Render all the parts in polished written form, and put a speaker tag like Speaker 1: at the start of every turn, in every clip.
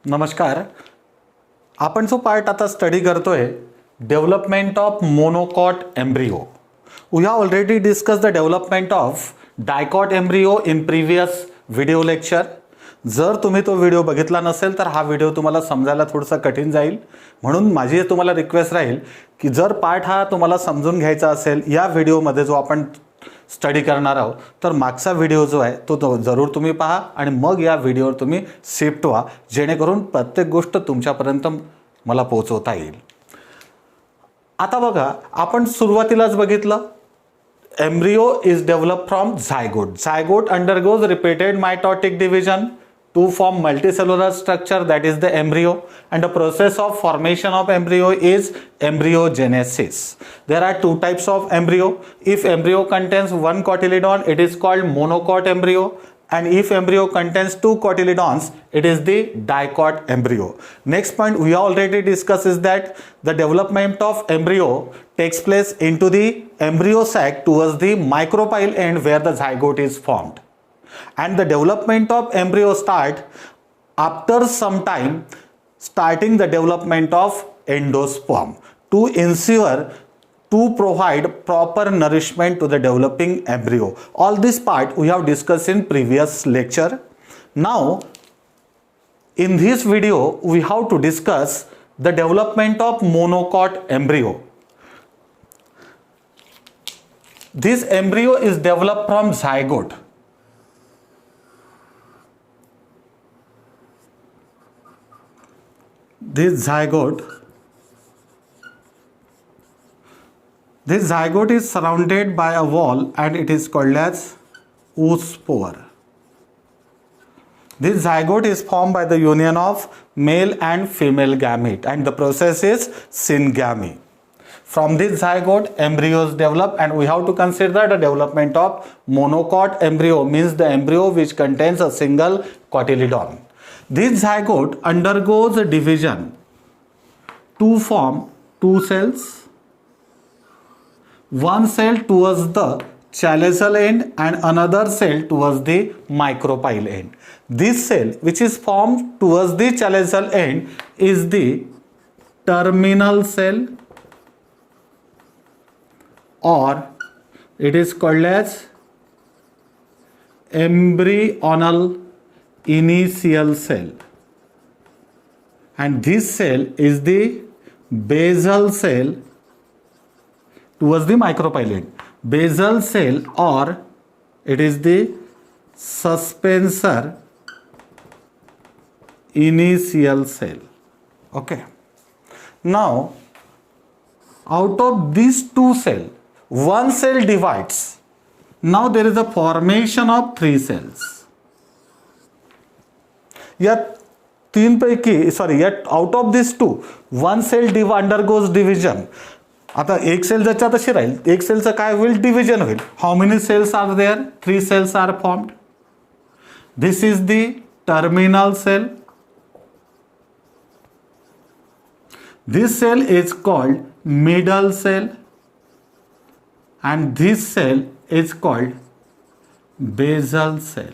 Speaker 1: नमस्कार. आपण जो पार्ट आता स्टडी करतोय development of monocot embryo. We have already discuss the development of dicot embryo in previous video lecture. जर तुम्ही तो व्हिडिओ बघितला नसेल तर हा व्हिडिओ तुम्हाला समजायला थोडंसं कठीण जाईल, म्हणून माझी तुम्हाला रिक्वेस्ट राहील की जर पार्ट हा तुम्हाला समजून घ्यायचा असेल या व्हिडिओमध्ये जो आपण स्टडी करणार आहोत तर मागचा व्हिडिओ जो आहे तो जरूर तुम्ही पहा आणि मग या व्हिडिओवर तुम्ही शिफ्ट व्हा, जेणेकरून प्रत्येक गोष्ट तुमच्यापर्यंत मला पोहोचवता येईल. आता बघा, आपण सुरुवातीलाच बघितलं embryo is develop from zygote. Zygote undergoes repeated mitotic division to form multicellular structure, that is the embryo, and the process of formation of embryo is embryogenesis. There are two types of embryo. If embryo contains one cotyledon, it is called monocot embryo, and if embryo contains two cotyledons, it is the dicot embryo. Next point we already discussed is that the development of embryo takes place into the embryo sac towards the micropyle end where the zygote is formed. And the development of embryo start after some time, starting the development of endosperm to ensure to provide proper nourishment to the developing embryo. All this part we have discussed in previous lecture. Now in this video we have to discuss the development of monocot embryo. This embryo is developed from zygote. This zygote is surrounded by a wall and it is called as oospore. This zygote is formed by the union of male and female gamete and the process is syngamy. From this zygote embryos develop, and we have to consider the development of monocot embryo, means the embryo which contains a single cotyledon. This zygote undergoes a division to form two cells, one cell towards the chalazal end and another cell towards the micropyle end. This cell which is formed towards the chalazal end is the terminal cell, or it is called as embryonal initial cell, and this cell is the basal cell towards the micropyle end. Basal cell, or it is the suspensor initial cell. Okay, now out of these two cells one cell divides. Now there is a formation of three cells. Yet out of these two one cell undergoes division. आता एक sale ज्याच्या तशी राहील, एक सेलचं काय होईल, division होईल. How many cells are there? 3 cells are formed. This is the terminal cell. This cell is called middle cell and this cell is called basal cell.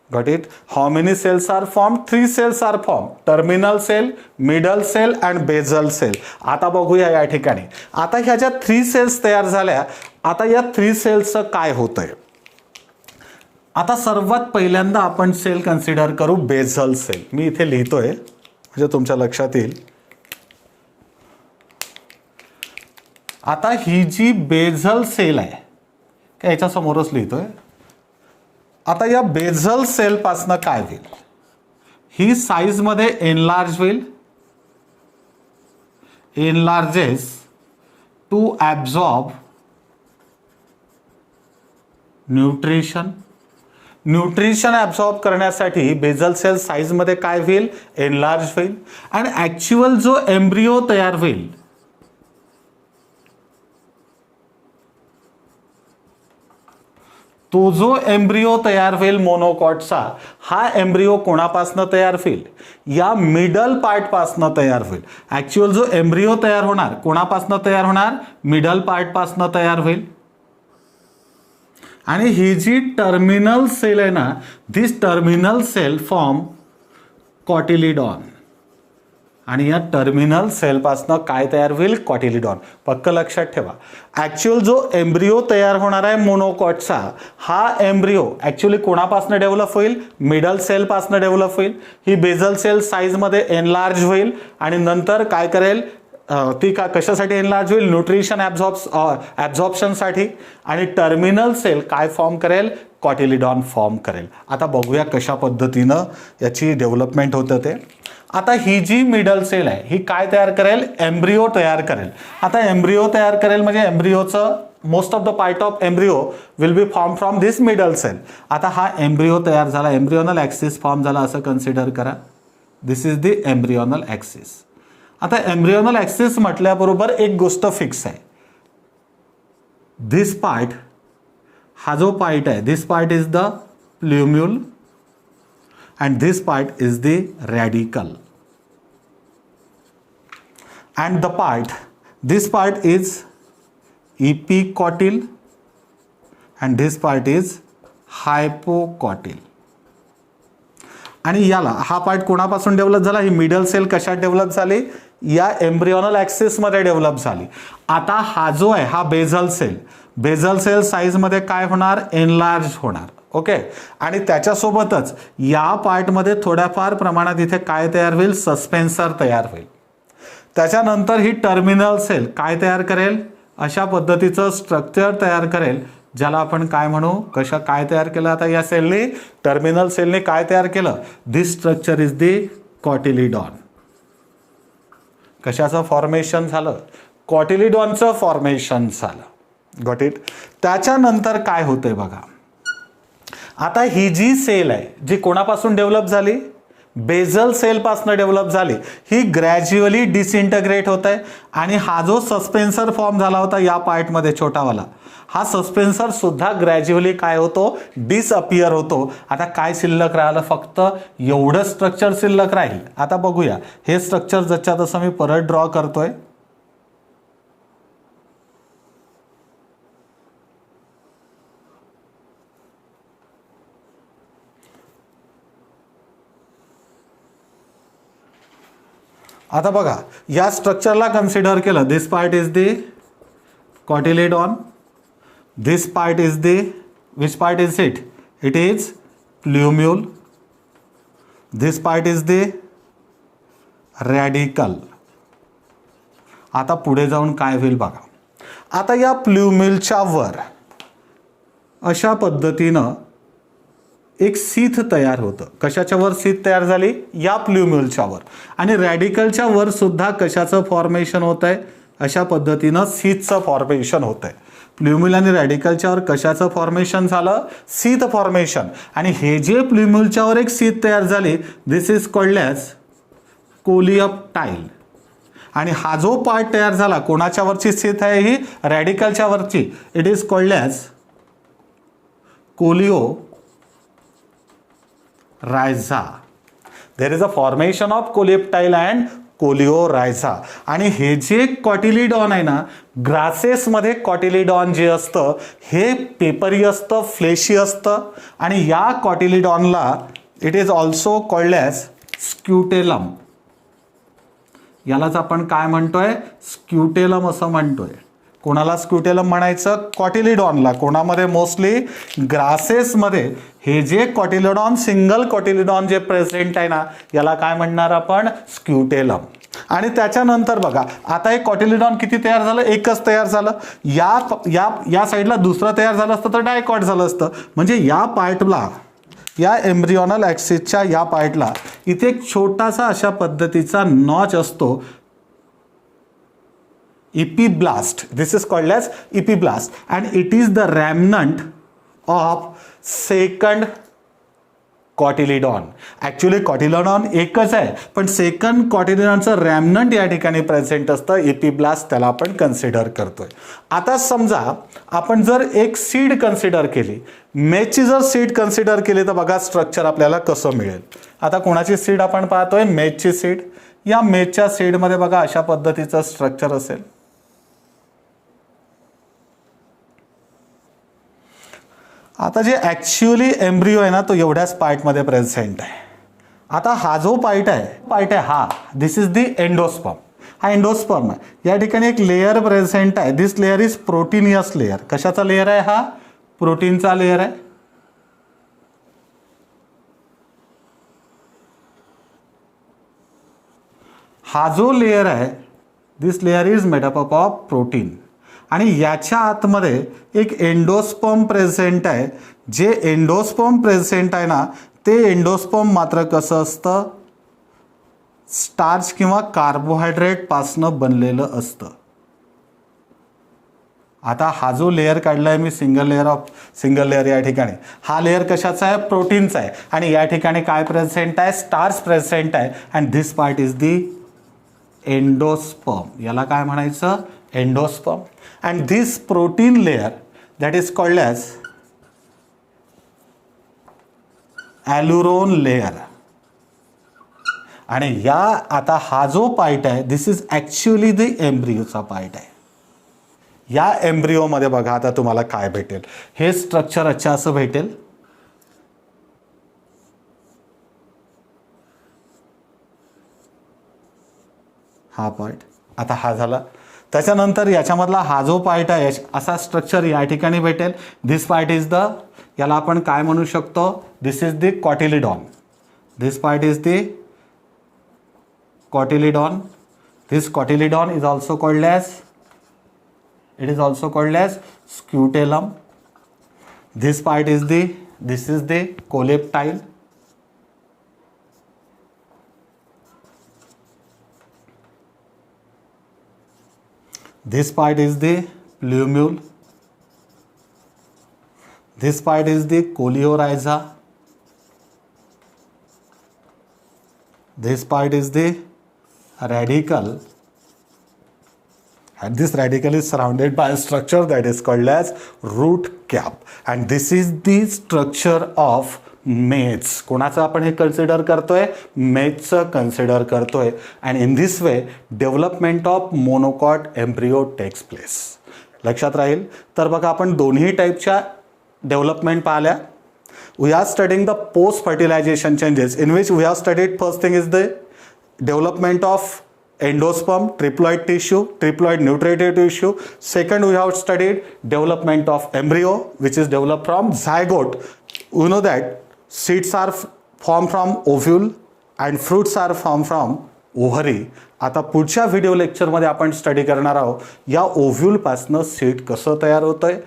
Speaker 1: Got it? How many cells are formed? 3 cells are formed. Terminal cell, middle cell and basal cell. आता बघूया या ठिकाणी. आता ह्या ज्या 3 cells तयार झाल्या, आता या 3 cellsचं काय होतंय? आता सर्वात पहिल्यांदा आपण सेल कन्सिडर करू बेसल सेल. मी इथे लिहितोय म्हणजे तुमच्या लक्षात येईल. आता ही जी बेझल सेल आहे, काय याच्या समोरच लिहितोय. आता या बेझल सेल पासनं काय होईल, ही साइज मध्ये एनलार्ज होईल, enlarges to absorb nutrition. Nutrition absorb करण्यासाठी बेझल सेल साइज मध्ये काय होईल, एनलार्ज होईल. आणि ॲक्च्युअल जो एम्ब्रियो तयार होईल, तो जो एम्ब्रियो तयार होईल मोनोकॉटचा, हा एम्ब्रियो कोणापासनं तयार होईल, या मिडल पार्ट पासनं तयार होईल. ऍक्च्युअल जो एम्ब्रियो तयार होणार कोणापासनं तयार होणार, मिडल पार्ट पासनं तयार होईल. आणि ही जी टर्मिनल सेल आहे ना, दिस टर्मिनल सेल फॉर्म कॉटिलिडॉन आणि या टर्मिनल सेलपासनं काय तयार होईल? कॉटिलिडॉन. पक्क लक्षात ठेवा, ॲक्च्युअल जो एम्ब्रिओ तयार होणार आहे मोनोकॉटचा, हा एम्ब्रिओ ॲक्च्युली कोणापासून डेव्हलप होईल? मिडल सेलपासून डेव्हलप होईल. ही बेझल सेल साईजमध्ये एनलार्ज होईल आणि नंतर काय करेल? ती कशासाठी एनलार्ज होईल? न्यूट्रिशन ॲब्झॉर्प्शनसाठी. आणि टर्मिनल सेल काय फॉर्म करेल? कॉटिलिडॉन फॉर्म करेल. आता बघूया कशा पद्धतीनं याची डेव्हलपमेंट होतं ते. आता ही जी मिडल सेल आहे ही काय तयार करेल? एम्ब्रिओ तयार करेल. आता एम्ब्रिओ तयार करेल म्हणजे एम्ब्रिओचं most of the part of embryo will be form from this middle cell. आता हा एम्ब्रिओ तयार झाला, एम्ब्रिओनल ॲक्सिस फॉर्म झाला असं कन्सिडर करा. दिस इज द एम्ब्रिओनल ॲक्सिस. आता एम्ब्रिओनल ॲक्सिस म्हटल्याबरोबर एक गोष्ट फिक्स आहे, दिस पार्ट, हा जो पार्ट आहे, this part is the plumule and this part is the radical, and the part, this part is epicotyl and this part is hypocotyl. आणि याला हा पार्ट कोणापासून डेव्हलप झाला? ही मिडल सेल कशात develop झाली? या एम्ब्रिओनल ॲक्सिसमध्ये डेव्हलप झाली. आता हा जो आहे हा बेझल सेल, बेझल सेल साईजमध्ये काय होणार? एनलार्ज होणार. ओके. आणि त्याच्यासोबतच या पार्टमध्ये थोड्याफार प्रमाणात इथे काय तयार होईल? सस्पेन्सर तयार होईल. त्याच्यानंतर ही टर्मिनल सेल काय तयार करेल? अशा पद्धतीचं स्ट्रक्चर तयार करेल, ज्याला आपण काय म्हणू? काय तयार केलं? आता या सेलने, टर्मिनल सेलने काय तयार केलं? दिस स्ट्रक्चर इज द कॉटिलिडॉन. कशाचं फॉर्मेशन झालं? कॉटिलिडॉनचं फॉर्मेशन झालं. Got it. त्याच्यानंतर काय होतंय बघा, आता ही जी सेल आहे जी कोणापासून डेव्हलप झाली? बेझल सेलपासून डेव्हलप झाली, ही ग्रॅज्युअली डिसइंटग्रेट होत आहे. आणि हा जो सस्पेन्सर फॉर्म झाला होता या पार्टमध्ये छोटावाला, हा सस्पेन्सर सुद्धा ग्रॅज्युअली काय होतो? डिसअपियर होतो. आता काय शिल्लक राहिलं? फक्त एवढं स्ट्रक्चर शिल्लक राहील. आता बघूया हे स्ट्रक्चर जसं तसं मी परत ड्रॉ करतोय. आता बघा या स्ट्रक्चरला कन्सिडर केलं, this part is the cotyledon, this part is the, which part is it? It is plumule, this part is the radicle. आता पुढे जाऊन काय होईल बघा, आता या प्ल्युम्युलच्या वर अशा पद्धतीनं एक सीथ तयार होतं. कशाच्या वर सीथ तयार झाली? या प्ल्युम्युलच्या वर. आणि रॅडिकलच्या वर सुद्धा कशाचं फॉर्मेशन होत आहे? अशा पद्धतीनं सीथचं फॉर्मेशन होत आहे. प्ल्युम्युल आणि रॅडिकलच्या वर कशाचं फॉर्मेशन झालं? Sheath formation. आणि हे जे प्ल्युम्युलच्या वर एक सीथ तयार झाली, दिस इज कॉल्ड ॲज कोलियोप्टाईल. आणि हा जो पार्ट तयार झाला, कोणाच्या वरची सीथ आहे? ही रॅडिकलच्या वरची. It is called as coleorhiza. There is a formation of coleoptile and coleorhiza. आणि हे जे कॉटिलिडॉन आहे ना, ग्रासेसमध्ये कॉटिलिडॉन जे असतं हे पेपरी असतं, फ्लेशी असतं. आणि या कॉटिलिडॉनला it is also called as scutellum. यालाच आपण काय म्हणतोय? स्क्युटेलम असं म्हणतोय. कोणाला स्क्युटेलम म्हणायचं? कॉटिलिडॉनला. कोणामध्ये? मोस्टली ग्रासेसमध्ये हे जे कॉटिलिडॉन, सिंगल कॉटिलिडॉन जे प्रेझेंट आहे ना, याला काय म्हणणार आपण? स्क्युटेलम. आणि त्याच्यानंतर बघा आता एक कॉटिलिडॉन किती तयार झालं? एकच तयार झालं. या साईडला दुसरं तयार झालं असतं तर डायकॉट झालं असतं. म्हणजे या पार्टला, या एम्ब्रिओनल ॲक्सिसच्या या पार्टला इथे एक छोटासा अशा पद्धतीचा नॉच असतो, epiblast. This is called as epiblast and it is the remnant of second cotyledon. Actually cotyledon एकच आहे, पण सेकंड कॉटिलिडॉनचं रॅमनंट या ठिकाणी प्रेझेंट असतं, एपिब्लास्ट, त्याला आपण कन्सिडर करतोय. आता समजा आपण जर एक सीड कन्सिडर केली, मेचची जर सीड कन्सिडर केली, तर बघा स्ट्रक्चर आपल्याला कसं मिळेल. आता कोणाची सीड आपण पाहतोय? मेचची सीड. या मेचच्या सीडमध्ये बघा अशा पद्धतीचं स्ट्रक्चर असेल. आता जे ॲक्च्युअली एम्ब्रिओ आहे ना, तो एवढ्याच पार्टमध्ये प्रेझेंट आहे. आता हा जो पार्ट आहे हा, दिस इज द एंडोस्पर्म. हा एंडोस्पर्म आहे. या ठिकाणी एक लेअर प्रेझेंट आहे. This layer is proteinaceous layer. कशाचा लेअर आहे हा? प्रोटीनचा लेअर आहे. हा जो लेअर आहे, this layer is made up of protein. आणि याच्या आतमध्ये एक एंडोस्पर्म प्रेझेंट आहे. जे एंडोस्पर्म प्रेझेंट आहे ना, ते एंडोस्पर्म मात्र कसं असतं? स्टार्च किंवा कार्बोहायड्रेट पासनं बनलेलं असतं. आता हा जो लेअर काढलाय मी सिंगल लेअर या ठिकाणी, हा लेअर कशाचा आहे? प्रोटीनचा आहे. आणि या ठिकाणी काय प्रेझेंट आहे? स्टार्च प्रेझेंट आहे. And this part is the endosperm. याला काय म्हणायचं? Endosperm. And this protein layer that is called as aleurone layer. आणि या आता हा जो पार्ट आहे, दिस इज ॲक्च्युअली द एम्ब्रिओचा पार्ट आहे. या एम्ब्रिओमध्ये बघा आता तुम्हाला काय भेटेल. हे स्ट्रक्चर असं भेटेल. हा पार्ट आता हा झाला. त्याच्यानंतर याच्यामधला हा जो पार्ट आहे, असा स्ट्रक्चर या ठिकाणी भेटेल. दिस पार्ट इज द, याला आपण काय म्हणू शकतो? This is the cotyledon. This part is the cotyledon. This cotyledon is also called as, it is also called as scutellum. This part is this is the coleptile. This part is the plumule. This part is the coleorhiza. This part is the radicle, and this radicle is surrounded by a structure that is called as root cap. And this is the structure of maize. कोणाचं आपण हे consider करतोय? मेजचं consider करतोय. And in this way development of monocot embryo takes place. लक्षात राहील. तर बघा आपण दोन्ही टाईपच्या डेव्हलपमेंट पाहिल्या. We are studying the post-fertilization changes, in which we have studied first thing is the development of endosperm, triploid tissue, triploid nutritive tissue. Second, we have studied development of embryo, which is developed from zygote. We know that seeds are formed from ovule and fruits are formed from ovary. आता पुढच्या video लेक्चरमध्ये आपण study करणार आहोत या ओव्ह्यूलपासनं seed कसं तयार होतंय,